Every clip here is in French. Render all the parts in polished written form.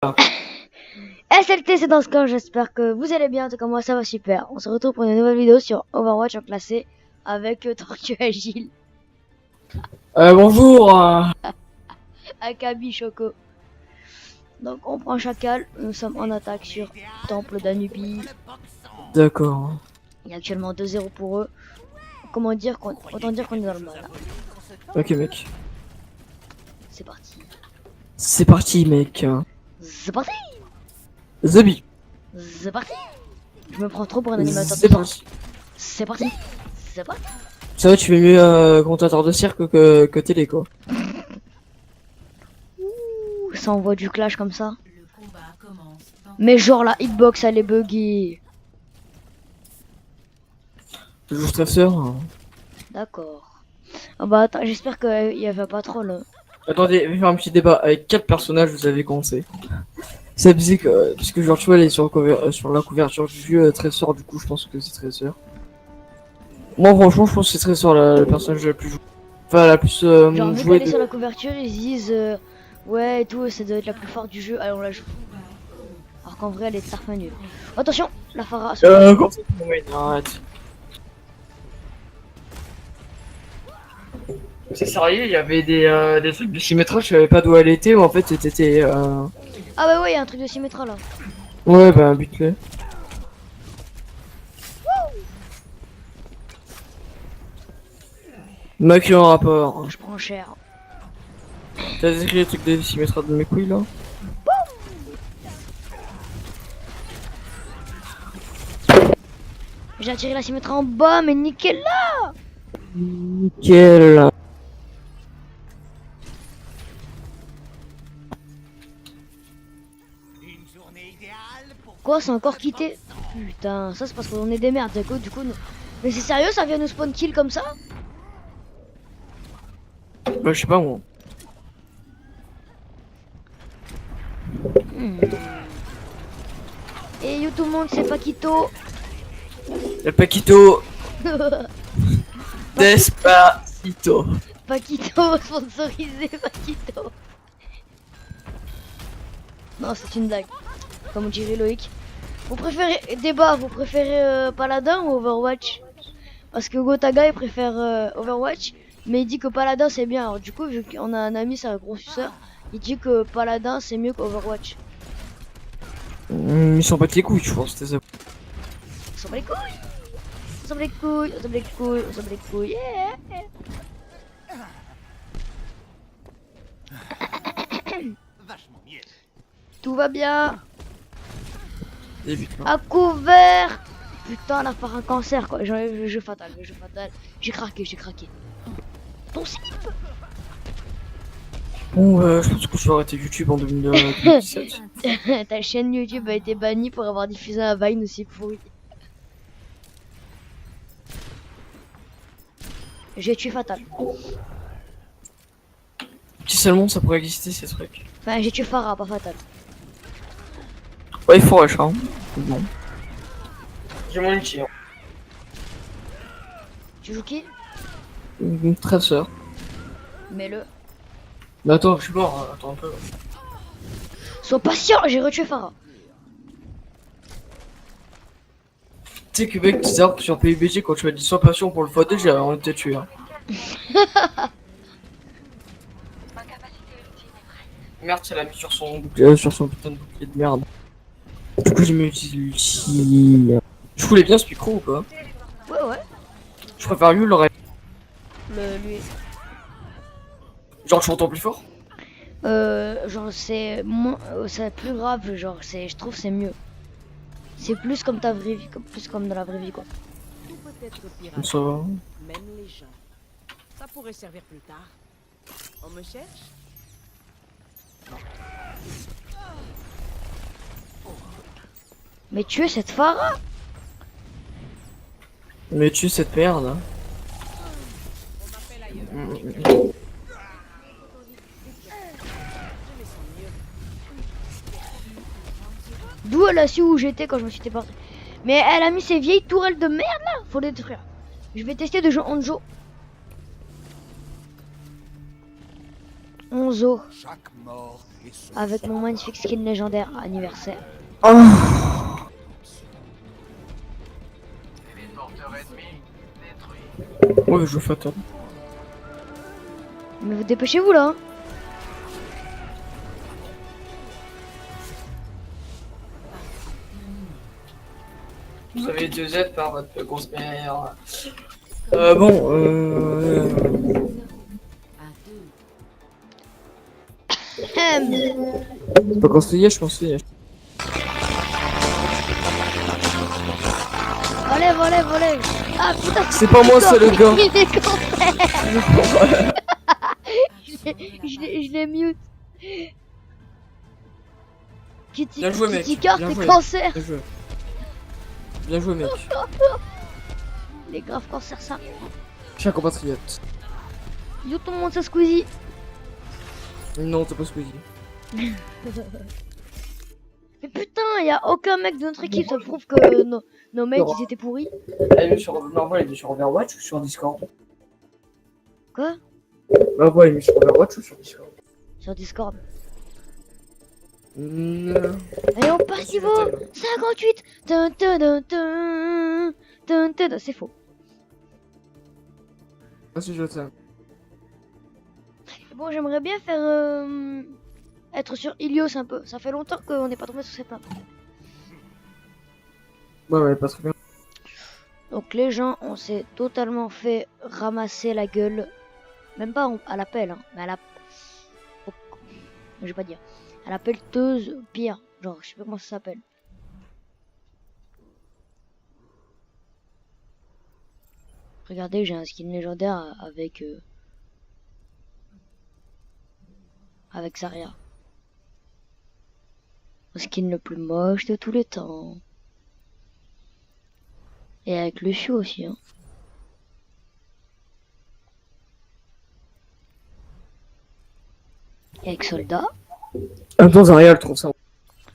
SLT, c'est dans ce cas, j'espère que vous allez bien, en tout cas moi ça va super. On se retrouve pour une nouvelle vidéo sur Overwatch en classé avec Tortue Agile, Bonjour. Akabi Choco. Donc on prend Chacal, nous sommes en attaque sur Temple d'Anubis. D'accord. Il y a actuellement 2-0 pour eux. Comment dire autant dire qu'on est dans le mal. Ok mec. C'est parti. C'est parti mec. C'est parti. Zombie. C'est parti. Je me prends trop pour un animateur. C'est parti. C'est parti. C'est parti. Ça va, tu fais mieux commentateur de cirque que télé quoi. Ouh, ça envoie du clash comme ça. Mais genre la hitbox elle est buggée. Toujours stresseur. D'accord. Ah bah attends, j'espère qu'il y avait pas trop là. Attendez, je vais faire un petit débat. Avec quel personnage vous avez commencé? Ça me disait que, parce que genre tu vois, elle est sur, sur la couverture du jeu, Trésor, du coup je pense que c'est Trésor. Moi franchement je pense que c'est Trésor le personnage la plus joué. Enfin la plus Genre vu jouée qu'elle est de... sur la couverture, ils se disent ouais et tout, ça doit être la plus forte du jeu, allez on la joue. Alors qu'en vrai elle est tarpin nulle. Attention, la Pharah. Comment ça ouais, non, arrête. C'est sérieux, il y avait des trucs de symétrage, je savais pas d'où elle était, mais en fait c'était Ah bah ouais, il y a un truc de symétra là. Ouais bah bute-le. Mec, en rapport. Je prends cher. T'as écrit les trucs de symétrage de mes couilles là? J'ai attiré la symétra en bas, mais nickel là. Nickel. Quoi, c'est encore quitté? Putain, ça c'est parce qu'on est des merdes, d'accord, du coup nous... Mais c'est sérieux, ça vient nous spawn kill comme ça? Bah je sais pas moi. Et yo tout le monde, c'est Paquito. El Paquito. Despacito. Paquito, sponsorisé Paquito. Non, c'est une blague. Comme dirait Loïc. Vous préférez, débat, vous préférez Paladin ou Overwatch? Parce que Gotaga il préfère Overwatch, mais il dit que Paladin c'est bien. Alors du coup, vu qu'on a un ami, c'est un gros suceur, il dit que Paladin c'est mieux qu'Overwatch. Ils s'en battent les couilles, je pense, c'était ça. On s'en bat les couilles. On s'en bat les couilles, on s'en bat les couilles, on s'en bat les couilles. Yeah. Tout va bien. Débute, là. À couvert. Putain, la part un cancer quoi. J'enlève le jeu fatal, le jeu fatal. J'ai craqué, j'ai craqué. Ton slip. Bon, je pense que je vais arrêter YouTube en 2017. Ta chaîne YouTube a été bannie pour avoir diffusé un Vine aussi pourri. J'ai tué Fatal. Si seulement ça pourrait exister ces trucs. Enfin, j'ai tué Pharah, pas Fatal. Ouais, il faut rush, hein. Bon. J'ai mon outil, hein. Tu joues qui? Trésor. Mets-le. Mais attends, je suis mort, attends un peu. Sois patient, j'ai retué Pharah. Tu sais que mec, sur PUBG, quand tu m'as dit sois patient pour le x2, j'ai on était tué. Hein. Merde, ça l'a mis sur son bouclier, sur son putain de bouclier de merde. Du coup, j'ai mis l'ulti. Je voulais bien ce micro ou pas? Ouais, ouais. Je préfère lui l'oreille. Lui. Genre, je m'entends plus fort? Genre, c'est moins. C'est plus grave, genre, je trouve c'est mieux. C'est plus comme ta vraie vie, plus comme dans la vraie vie, quoi. Tout peut être pirate, Ça va. même les gens. Ça pourrait servir plus tard. On me cherche? Mais tuer cette Pharah? Mais tu cette merde. Hein. On m'appelle ailleurs. D'où elle a su où j'étais quand je me suis téléporté. Mais elle a mis ces vieilles tourelles de merde là. Faut les détruire. Je vais tester de jouer Hanzo. Hanzo. Chaque mort avec mon magnifique skin légendaire anniversaire. Ah. Ouais, je fais attendre. Mais vous dépêchez-vous là, hein. Vous avez 2 aides par votre grosse mère. Bon, c'est pas conseillé, je conseille. Enlève, enlève, enlève. Ah putain, C'est pas moi, c'est le gars. Il est cancer. Je l'ai mute. Kitty, Bien joué, mec. Kitty Cart Bien est joué. cancer. Bien joué. Bien joué, mec. Il est grave cancer ça. Cher compatriote. Yo tout le monde ça Squeezie. Non, t'as pas Squeezie. Mais putain, y a aucun mec de notre équipe, ça prouve que nos mates ils étaient pourris. Elle est sur normal, il est sur Overwatch ou sur Discord? Quoi? Bah ouais, il est sur Overwatch ou sur Discord? Sur Discord. Mmh. Allez, on passe niveau 58. Dun, dun, dun, dun, dun, dun, dun. C'est faux. Ah si, je t'aime. Bon, j'aimerais bien faire être sur Ilios un peu. Ça fait longtemps qu'on n'est pas tombé sur cette map. Ouais, pas très bien. Donc les gens, on s'est totalement fait ramasser la gueule. Même pas à la pelle, hein, mais à la... Je vais pas dire. À la pelleteuse, pire. Genre, je sais pas comment ça s'appelle. Regardez, j'ai un skin légendaire avec... avec Zarya. Le skin le plus moche de tous les temps. Et avec Lucio aussi, hein. Et avec Soldat. En même temps, Zarya, elle te ressemble.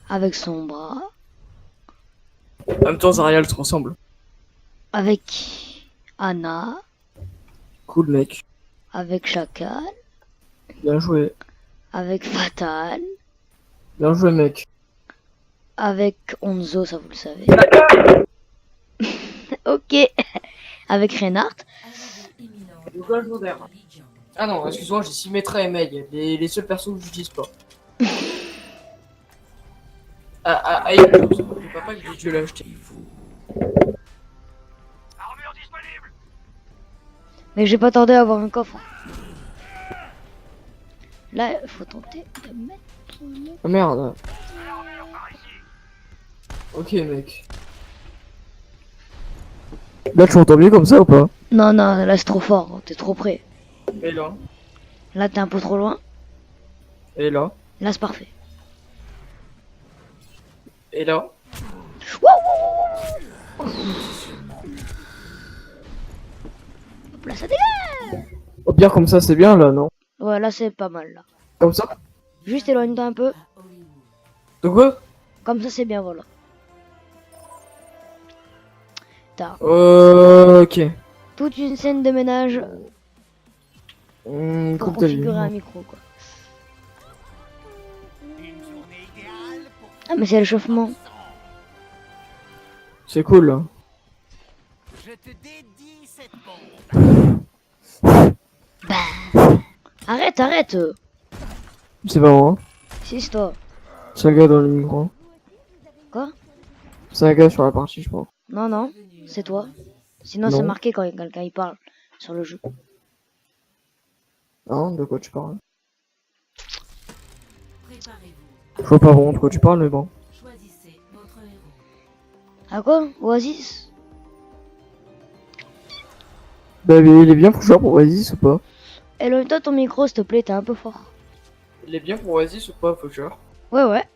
Avec son bras. En même temps, Zarya, elle te ressemble. Avec Anna. Cool, mec. Avec Chacal. Bien joué. Avec Fatal. Bien joué, mec. Avec Onzo, ça vous le savez. Ok. Avec Reinhardt. Ah non, excuse-moi, j'ai Symmetra et Meg. Les seuls persos que j'utilise pas. Je pas que j'ai dû l'acheter. Mais j'ai pas tardé à avoir un coffre. Là, il faut tenter de mettre... Ah merde. Ok, mec. Là, tu m'entends bien comme ça ou pas? Non, non, là c'est trop fort, t'es trop près. Et là? Là t'es un peu trop loin. Et là? Là c'est parfait. Et là? Hop là, ça dégage. Au pire, comme ça, c'est bien là, non? Ouais, là c'est pas mal là. Comme ça? Juste éloigne-toi un peu. De quoi? Comme ça c'est bien, voilà. T'as Ok. toute une scène de ménage pour Coupe ta vie. configurer un micro quoi. Ah mais c'est l'échauffement. C'est cool là. Je te dédie cette bombe. Arrête, arrête. C'est pas moi. Si c'est toi. C'est un gars dans le micro. Quoi? C'est un gars sur la partie, je pense. Non, non, c'est toi. Sinon c'est Non. marqué quand quelqu'un il parle sur le jeu. Non, de quoi tu parles? Préparez-vous. Je vois pas vraiment de quoi tu parles, mais bon. Choisissez votre héros. Ah quoi? Oasis? Bah, mais il est bien pour jouer pour Oasis ou pas? Éloigne-toi ton micro s'il te plaît, t'es un peu fort. Il est bien pour Oasis ou pas, Faucher? Ouais, ouais.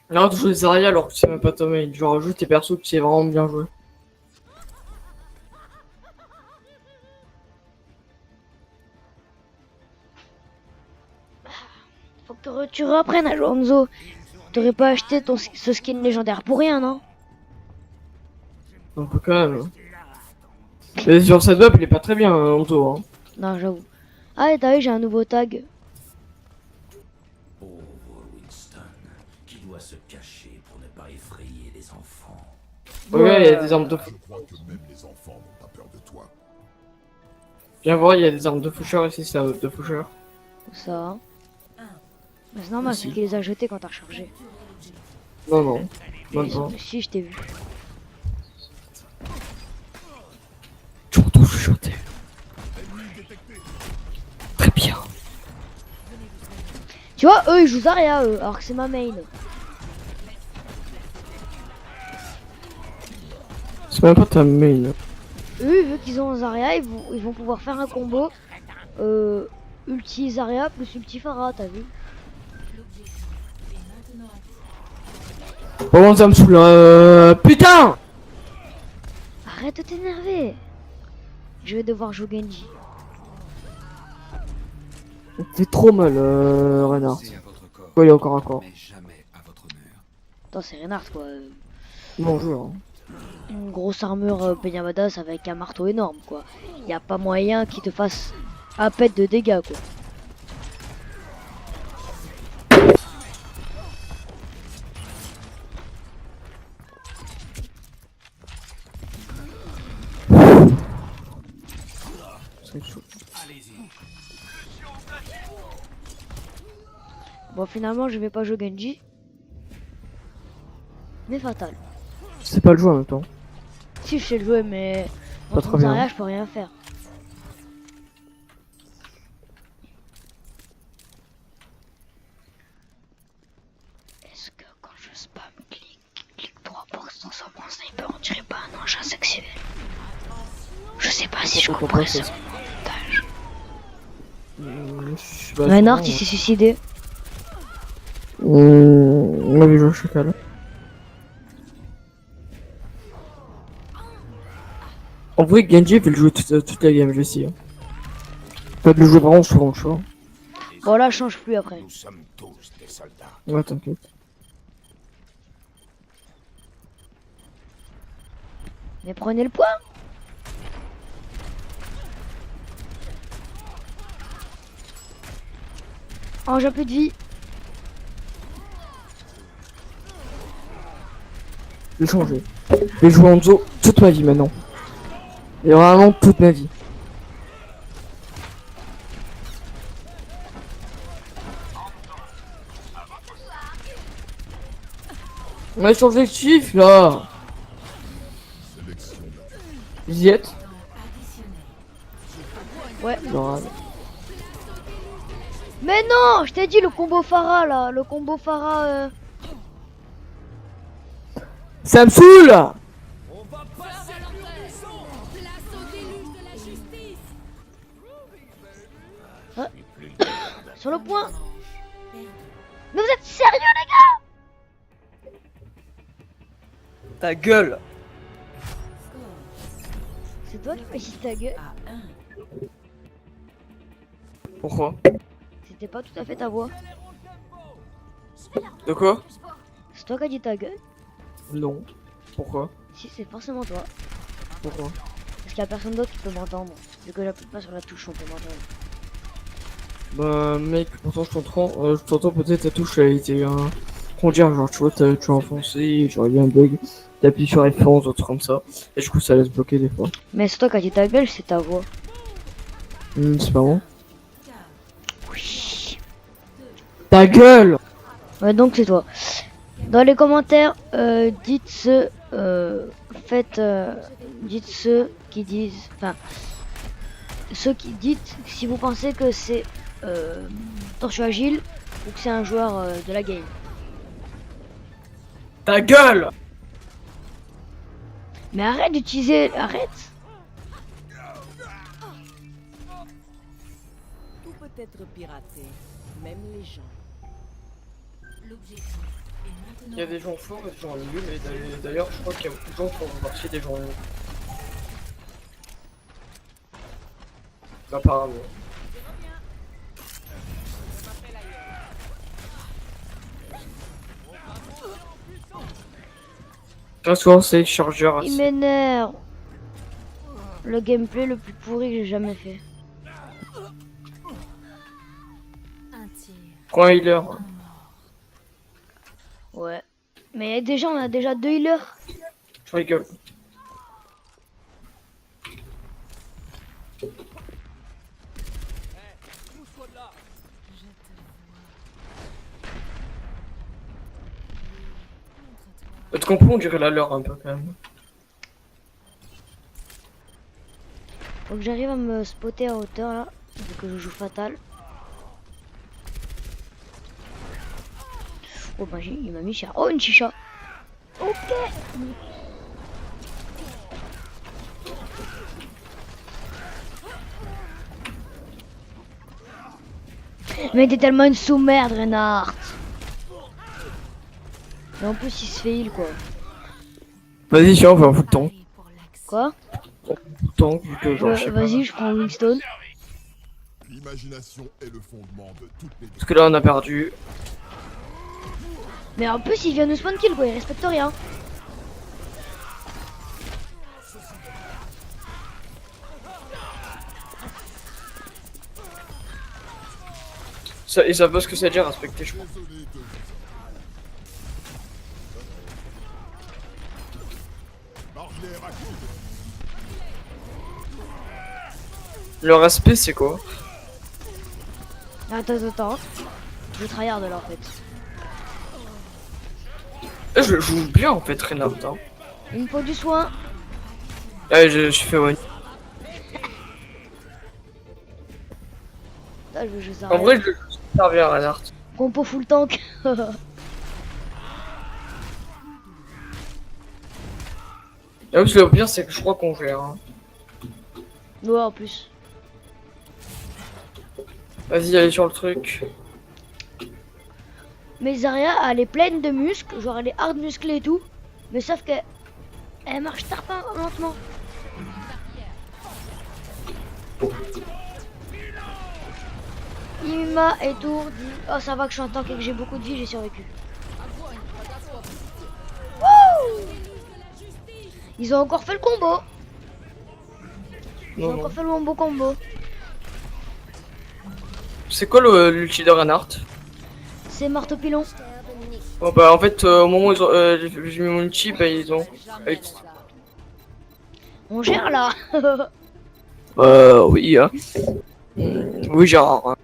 Là, tu joues Zarya alors que c'est même pas ta main. Genre, joue tes persos que tu sais vraiment bien jouer. Faut que tu reprennes à jouer Onzo. T'aurais pas acheté ce skin légendaire pour rien, non? Un peu quand même. Mais sur cette map, il est pas très bien, Onto. Hein. Non, j'avoue. Ah, et t'as vu, j'ai un nouveau tag. Pauvre Winston, qui doit se cacher pour ne pas effrayer les enfants. Ouais, il y a des armes de fou. Je crois que même les enfants n'ont pas peur de toi. Viens voir, il y a des armes de faucheur ici, c'est un de faucheur. Ça. Bah, c'est normal, c'est Aussi. qu'il les a jetés quand t'as rechargé. Non, non. Même pas. Si, je t'ai vu. Tu entends chuchoter. Très bien. Tu vois, eux, ils jouent Zarya, eux, alors que c'est ma main. C'est même pas ta main. Eux, vu qu'ils ont Zarya, ils vont pouvoir faire un combo. Ulti Zarya plus ulti Pharah, t'as vu? Bon, ça me saoule. Putain! Arrête de t'énerver. Je vais devoir jouer Genji. C'est trop mal, Renard. Pensez à votre corps, Ouais, il est encore un corps. mais jamais à votre honneur. Attends, c'est Reinhardt, quoi. Bonjour. Une grosse armure bien badass avec un marteau énorme, quoi. Y a pas moyen qu'il te fasse à peine de dégâts, quoi. C'est chaud. Bon, finalement, je vais pas jouer Genji. Mais fatal. C'est pas le jeu en même temps. Si, je sais le jouer, mais Pas contre très bien. Zarya, je peux rien faire. Est-ce que quand je spam clic 3% sur mon sniper, on dirait pas un engin sexuel? Je sais pas si je Pourquoi comprends pas, ce ça montage. Je suis pas Reinhardt, sûr, il s'est suicidé. On avait joué au chacal. En vrai, Genji il veut le jouer toute la game, je sais. Pas de le jouer vraiment souvent, tu vois. Bon, là, je change plus après. Nous sommes tous des soldats. Ouais, t'inquiète. Mais prenez le point. Oh, j'ai plus de vie. Je vais changer. Je vais jouer en Hanzo toute ma vie maintenant. Et vraiment toute ma vie. On a changé de chiffre là. Vous y êtes? Ouais. Non, Mais non, je t'ai dit le combo Pharah là. Le combo Pharah. ça me saoule! Sur le point. Mais vous êtes sérieux, les gars? Ta gueule! C'est toi qui fais chier ta gueule. Pourquoi? C'était pas tout à fait ta voix. De quoi? C'est toi qui as dit ta gueule? Non. Pourquoi? Si, c'est forcément toi. Pourquoi? Parce qu'il y a personne d'autre qui peut m'entendre. Vu que j'appuie pas sur la touche, on peut m'entendre. Bah mec, pourtant je t'entends peut-être ta touche elle a été comment dire, genre tu vois, tu as enfoncé, genre il y a un bug, t'appuies sur F11, autre comme ça, et du coup ça laisse bloquer des fois. Mais c'est toi qui as dit ta gueule, c'est ta voix. C'est pas bon. Oui. Ta gueule! Ouais, donc c'est toi. Dans les commentaires, dites ceux, dites ceux qui disent, enfin, ceux qui dites si vous pensez que c'est Tortue Agile ou que c'est un joueur de la game. Ta gueule! Mais arrête d'utiliser, arrête. Tout peut être piraté, même les gens. Il y a des gens forts et des gens nuls, et d'ailleurs je crois qu'il y a beaucoup de gens qui ont remarqué des gens nuls. Apparemment. Un soir c'est chargeur. Il m'énerve. Le gameplay le plus pourri que j'ai jamais fait. Prends un healer. Ouais. Mais déjà, on a déjà 2 healers. Je rigole. Votre compo, on dirait la leur un peu quand même. Faut que j'arrive à me spotter à hauteur là, vu que je joue fatal. Oh bah il m'a mis cher. Oh une chicha. Ok. Mais t'es tellement une sous-merde Reinhardt. Et en plus il se fait heal quoi. Vas-y, tiens, on va un bout de temps. Quoi? Tant vu que genre, je sais pas. Vas-y je prends Wingstone. L'imagination est le fondement de toutes les... Parce que là, on a perdu. Mais en plus il vient nous spawn kill quoi, il respecte rien. Ça, ils savent pas ce que ça veut dire respecter, je crois. Désolé de... Barrière active. Le respect, c'est quoi? Attends. Je tryhard là en fait. Je joue bien en fait, Reinhardt. Hein. Il me faut du soin. Ouais, je fais one. Là, je veux juste En arrêter. vrai, je joue super bien, Reinhardt. Compo full tank. Et en plus, le pire, c'est que je crois qu'on gère. Hein. Ouais en plus. Vas-y, allez sur le truc. Mais Zarya elle est pleine de muscles, genre elle est hard musclée et tout. Mais sauf que elle marche tarpin lentement. Il m'a étourdi. Oh ça va que je suis en tank et que j'ai beaucoup de vie, j'ai survécu. Wouh! Ils ont encore fait le combo. Ils ont Non, non. encore fait le bon combo. C'est quoi l'ulti de Reinhardt? C'est marteau pilon. Oh, bah, en fait, au moment où ils ont, j'ai mis mon ulti, bah, ils ont. On gère là. Oui, hein. Oui, Gérard. Hein.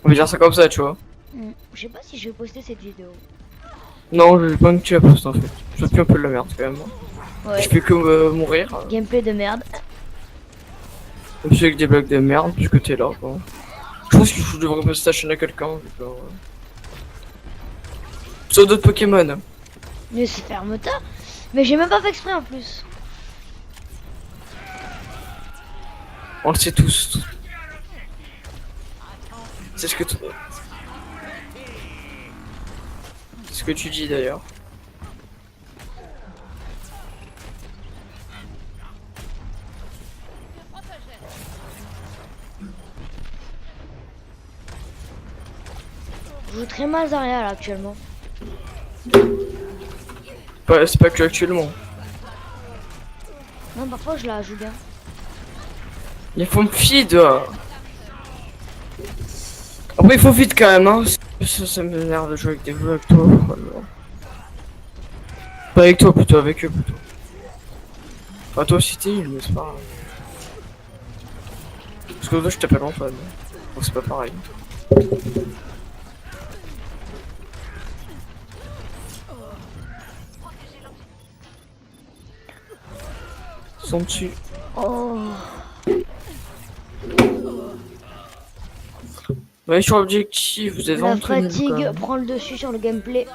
On va dire ça comme ça, tu vois. Je sais pas si je vais poster cette vidéo. Non, je vais pas que tu la postes en fait. Je fais un peu de la merde quand même. Ouais. Je fais que mourir. Gameplay de merde. Je fais avec des blagues de merde du côté là. Quoi. Je pense que je devrais passer ta chaîne à quelqu'un. Sur d'autres Pokémon. Mais c'est ferme-ta. Mais j'ai même pas fait exprès en plus. On le sait tous. C'est ce que tu... C'est ce que tu dis d'ailleurs. Je joue très mal Zarya là actuellement. C'est pas que actuellement. Non, parfois je la joue bien. Il faut me feed. Après il faut vite quand même hein. Ça m'énerve de jouer avec des jeux avec toi. Alors. Pas avec toi plutôt, avec eux plutôt. Enfin toi aussi t'es il mais c'est pas grave. Parce que toi je t'appelle Antoine. Donc c'est pas pareil. Ils sont dessus. Oh. Ouais sur l'objectif, vous êtes La vraiment très nuls, quand fatigue même. prend le dessus sur le gameplay.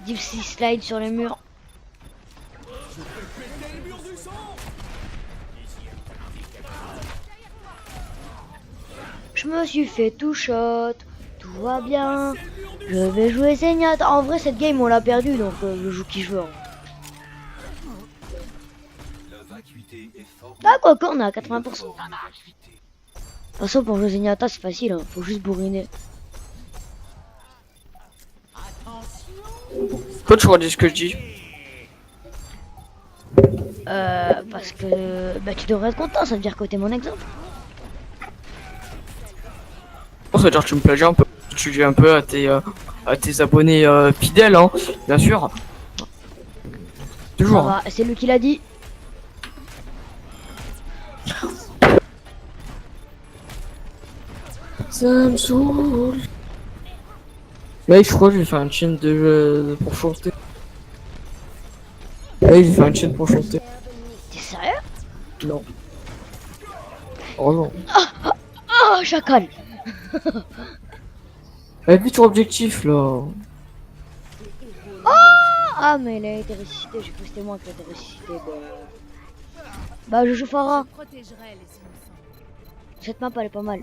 Dipsy slide sur les murs. Je me suis fait tout shot, tout va bien. Je vais jouer Zenyatta. En vrai, cette game on l'a perdu donc je joue qui je veux. Hein. Ah, quoi qu'on est à 80%. De toute façon, pour jouer Zenyatta, c'est facile, hein. Faut juste bourriner. Pourquoi tu redis ce que je dis? Parce que bah, tu devrais être content, ça veut dire que t'es mon exemple. Ça veut dire que tu me plagies un peu. Tu dis un peu à tes abonnés fidèles, hein, bien sûr. Ça Toujours. va, c'est lui qui l'a dit. Ça me saoule. Mec, je crois que je vais faire une chaîne pour chanter. Mec, je vais faire une chaîne pour chanter. T'es sérieux? Non. Oh non. Oh, chacal. Vite sur objectif là. Ah, mais il a été ressuscité, j'ai cru que c'était moi qui a été ressuscité. Bah, je joue Farah. Je protégerai les innocents. Cette map, elle est pas mal.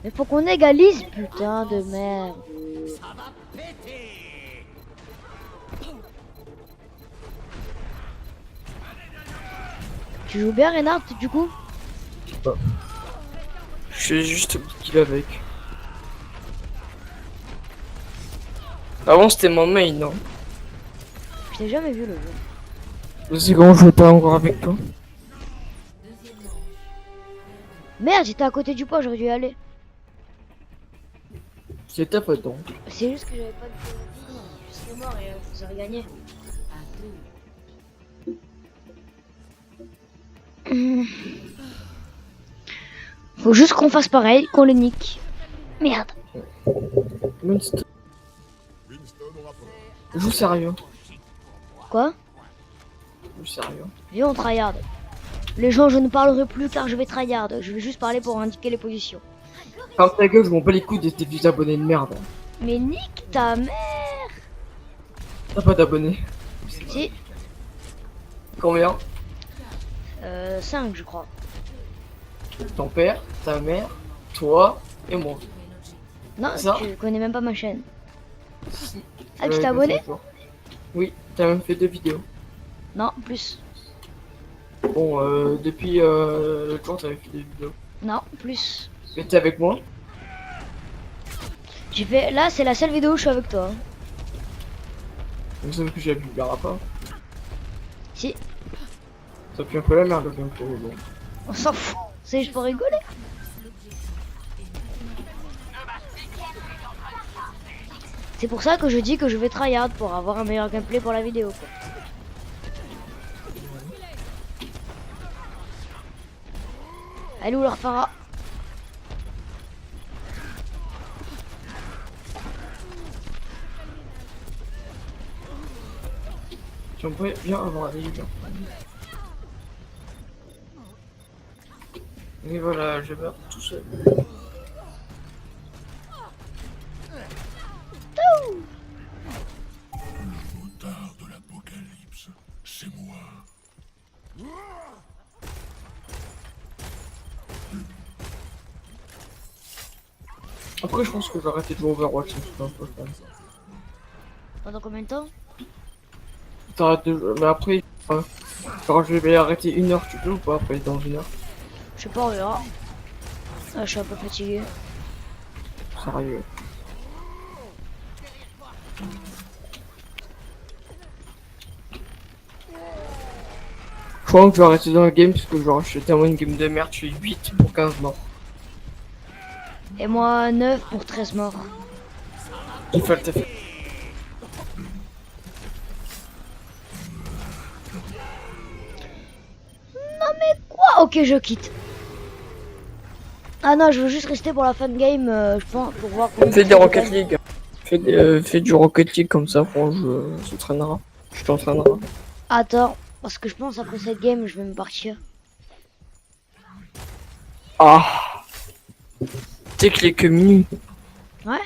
Mais faut qu'on égalise, putain de merde. Tu joues bien, Reinhardt, du coup? Je suis juste kill avec. Avant c'était mon main, non? Je t'ai jamais vu le jeu. Je sais comment je joue pas encore avec toi. Merde, j'étais à côté du point, j'aurais dû y aller. C'était pas donc. C'est juste que j'avais pas de vie. Je serais mort et vous aurez gagné. Faut juste qu'on fasse pareil, qu'on le nique. Merde. Winston. Winston au rapport. Joue sérieux. Quoi? Joue sérieux. Viens, on tryhard. Les gens, je ne parlerai plus car je vais tryhard. Je vais juste parler pour indiquer les positions. Ferme ta gueule, je m'en bats les couilles de tes vieux abonnés de merde. Mais nique ta mère. T'as pas d'abonnés. Si. Combien? 5 je crois. Ton père, ta mère, toi et moi. Non, Ça tu connais même pas ma chaîne. Si. Ah, tu t'es abonné? Oui, t'as même fait 2 vidéos. Non, plus. Bon, depuis le jour, t'avais fait 2 vidéos. Non, plus. Mais t'es avec moi? J'ai fait. Là, c'est la seule vidéo où je suis avec toi. Hein. Vous savez que j'ai vu le pas. Si. Ça pue un peu la merde, donc bon. On s'en fout. C'est juste pour rigoler. C'est pour ça que je dis que je vais tryhard pour avoir un meilleur gameplay pour la vidéo. Quoi. Elle est où leur Farah? J'aimerais bien avoir des vidéos. Et voilà, je vais tout seul. Motard de l'apocalypse, c'est moi. Après, je pense que je vais arrêter de jouer Overwatch. Pendant combien de temps? T'arrêtes de jouer, mais après, genre, je vais arrêter 1 heure, tu peux ou pas après dans 1 heure? Je sais pas, on verra. Ah, je suis un peu fatigué. Sérieux. Je crois que je vais arrêter dans le game parce que genre je suis tellement une game de merde, je suis 8 pour 15 morts. Et moi, 9 pour 13 morts. Il faut le taf. Quoi? Ok, je quitte. Ah non, je veux juste rester pour la fin de game, je pense, pour voir comment... Fais des Rocket League. Fais du Rocket League comme ça, franchement, je s'entraînera. Je t'entraînerai. Attends, parce que je pense après cette game, je vais me partir. Ah! T'es que les que minuit. Ouais?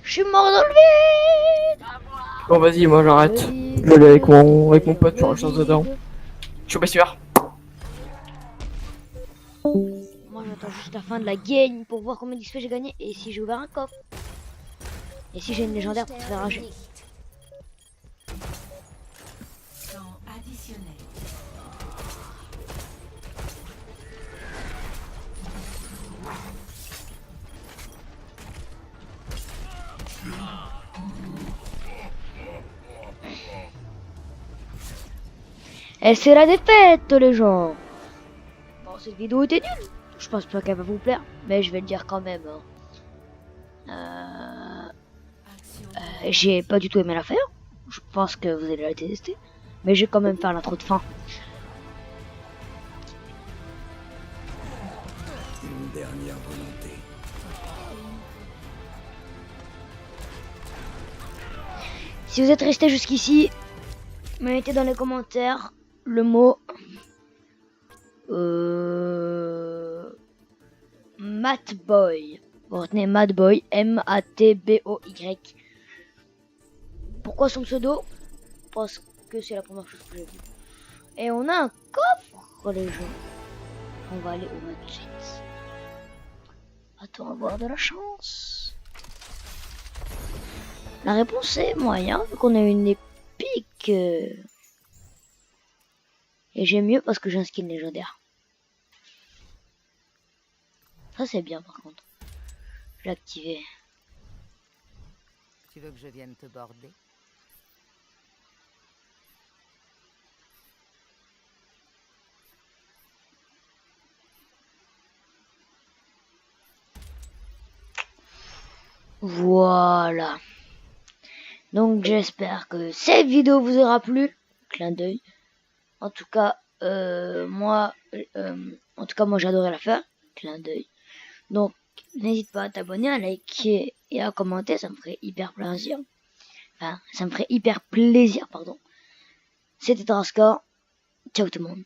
Je suis mort dans le vide. Bon, vas-y, moi j'arrête. Je vais aller avec mon pote sur la chance dedans. Je suis pas sûr. Moi j'attends juste la fin de la game pour voir combien d'XP j'ai gagné et si j'ai ouvert un coffre. Et si j'ai une légendaire pour te faire rager. Temps additionnel. Et c'est la défaite les gens. Bon, cette vidéo était nulle. Je pense pas qu'elle va vous plaire, mais je vais le dire quand même. Hein. J'ai pas du tout aimé l'affaire. Je pense que vous allez la détester. Mais je vais quand même faire l'intro de fin. Une dernière volonté. Si vous êtes resté jusqu'ici, mettez dans les commentaires le mot Matboy. Vous retenez Matboy, M-A-T-B-O-Y. Pourquoi son pseudo? Parce que c'est la première chose que j'ai vue. Et on a un coffre, les gens. On va aller au match. Attends, avoir de la chance. La réponse est moyen, vu qu'on a une épique. Et j'aime mieux parce que j'ai un skin légendaire. Ça c'est bien par contre. Je l'ai activé. Tu veux que je vienne te border? Voilà. Donc j'espère que cette vidéo vous aura plu. Clin d'œil. En tout cas, moi j'ai adoré la faire. Clin d'œil. Donc n'hésite pas à t'abonner, à liker et à commenter, ça me ferait hyper plaisir. Enfin, ça me ferait hyper plaisir, pardon. C'était Draskar. Ciao tout le monde.